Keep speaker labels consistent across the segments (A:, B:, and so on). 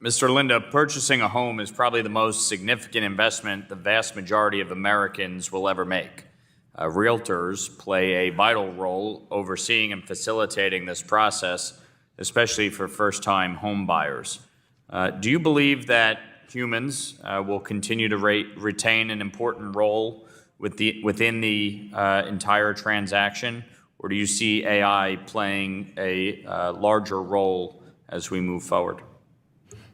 A: Mr. Linda, purchasing a home is probably the most significant investment the vast majority of Americans will ever make. Realtors play a vital role overseeing and facilitating this process, especially for first-time home buyers. Do you believe that humans will continue to retain an important role within the entire transaction, or do you see AI playing a larger role as we move forward?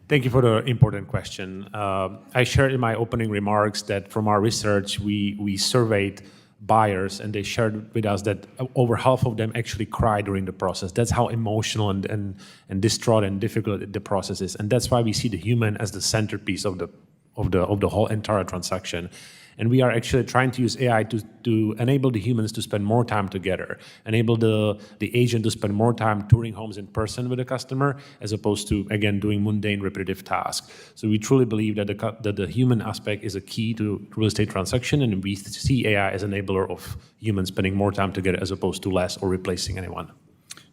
B: Thank you for the important question. I shared in my opening remarks that from our research, we surveyed buyers, and they shared with us that over half of them actually cried during the process. That's how emotional and distraught and difficult the process is, and that's why we see the human as the centerpiece of the whole entire transaction. And we are actually trying to use AI to enable the humans to spend more time together, enable the agent to spend more time touring homes in person with the customer, as opposed to, again, doing mundane, repetitive tasks. So we truly believe that the human aspect is a key to real estate transaction, and we see AI as an enabler of humans spending more time together as opposed to less or replacing anyone.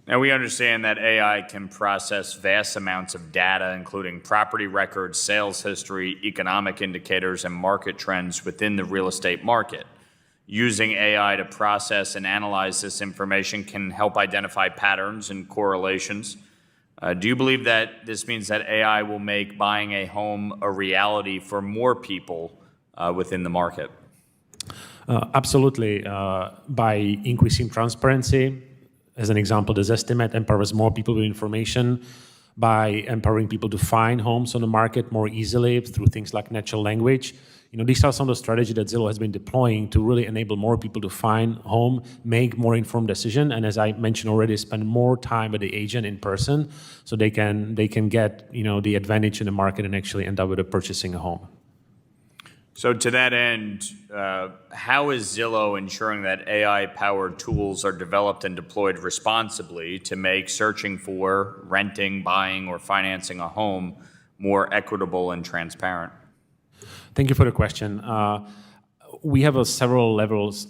A: Now, we understand that AI can process vast amounts of data, including property records, sales history, economic indicators, and market trends within the real estate market. Using AI to process and analyze this information can help identify patterns and correlations. Do you believe that this means that AI will make buying a home a reality for more people within the market?
B: Absolutely. By increasing transparency, as an example, this estimate empowers more people with information by empowering people to find homes on the market more easily through things like natural language. These are some of the strategies that Zillow has been deploying to really enable more people to find home, make more informed decision, and as I mentioned already, spend more time with the agent in person, so they can get the advantage in the market and actually end up with purchasing a home.
A: So to that end, how is Zillow ensuring that AI-powered tools are developed and deployed responsibly to make searching for, renting, buying, or financing a home more equitable and transparent?
B: Thank you for the question. We have several levels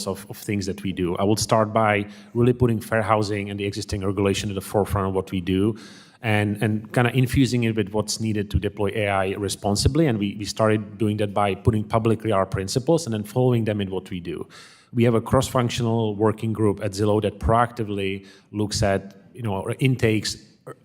B: of things that we do. I will start by really putting fair housing and the existing regulation at the forefront of what we do, and kind of infusing it with what's needed to deploy AI responsibly. And we started doing that by putting publicly our principles and then following them in what we do. We have a cross-functional working group at Zillow that proactively looks at intakes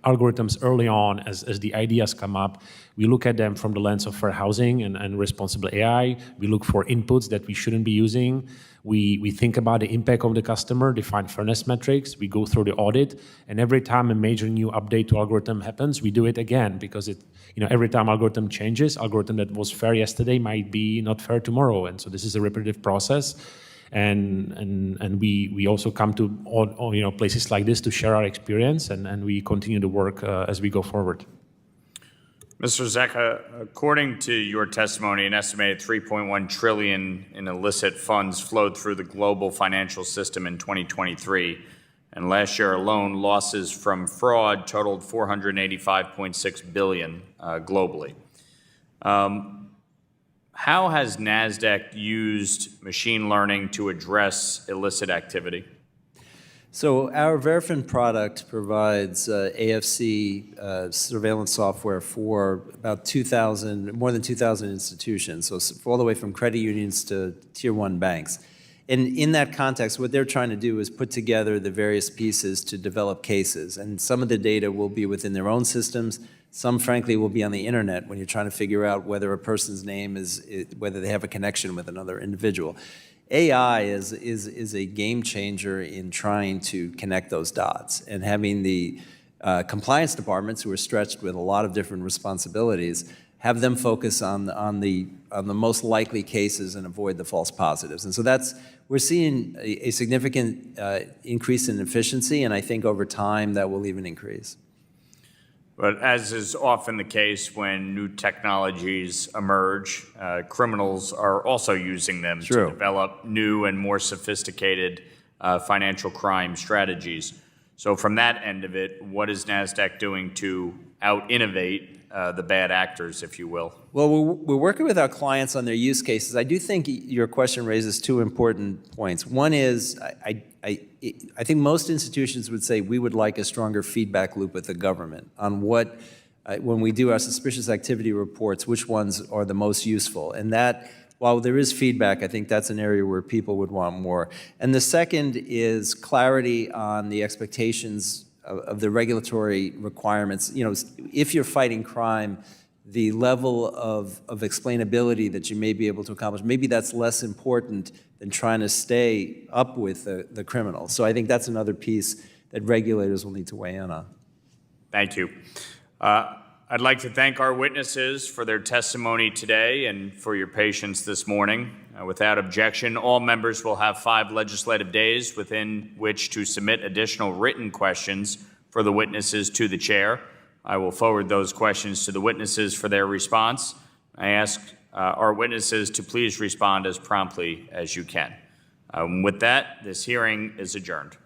B: algorithms early on as the ideas come up. We look at them from the lens of fair housing and responsible AI. We look for inputs that we shouldn't be using. We think about the impact of the customer, define fairness metrics. We go through the audit, and every time a major new update to algorithm happens, we do it again, because every time algorithm changes, algorithm that was fair yesterday might be not fair tomorrow, and so this is a repetitive process. And we also come to places like this to share our experience, and we continue to work as we go forward.
A: Mr. Zecca, according to your testimony, an estimated $3.1 trillion in illicit funds flowed through the global financial system in 2023, and last year alone, losses from fraud totaled $485.6 billion globally. How has NASDAQ used machine learning to address illicit activity?
C: So our Verafin product provides AFC surveillance software for about more than 2,000 institutions, so all the way from credit unions to tier 1 banks. And in that context, what they're trying to do is put together the various pieces to develop cases. And some of the data will be within their own systems. Some, frankly, will be on the internet when you're trying to figure out whether a person's name whether they have a connection with another individual. AI is a game changer in trying to connect those dots, and having the compliance departments, who are stretched with a lot of different responsibilities, have them focus on the most likely cases and avoid the false positives. And so we're seeing a significant increase in efficiency, and I think over time that will even increase.
A: But as is often the case when new technologies emerge, criminals are also using them to develop new and more sophisticated financial crime strategies. So from that end of it, what is NASDAQ doing to out-innovate the bad actors, if you will?
C: Well, we're working with our clients on their use cases. I do think your question raises two important points. One is, I think most institutions would say we would like a stronger feedback loop with the government on what when we do our suspicious activity reports, which ones are the most useful. And that, while there is feedback, I think that's an area where people would want more. And the second is clarity on the expectations of the regulatory requirements. You know, if you're fighting crime, the level of explainability that you may be able to accomplish, maybe that's less important than trying to stay up with the criminal. So I think that's another piece that regulators will need to weigh in on.
A: Thank you. I'd like to thank our witnesses for their testimony today and for your patience this morning. Without objection, all members will have 5 legislative days within which to submit additional written questions for the witnesses to the chair. I will forward those questions to the witnesses for their response. I ask our witnesses to please respond as promptly as you can. With that, this hearing is adjourned.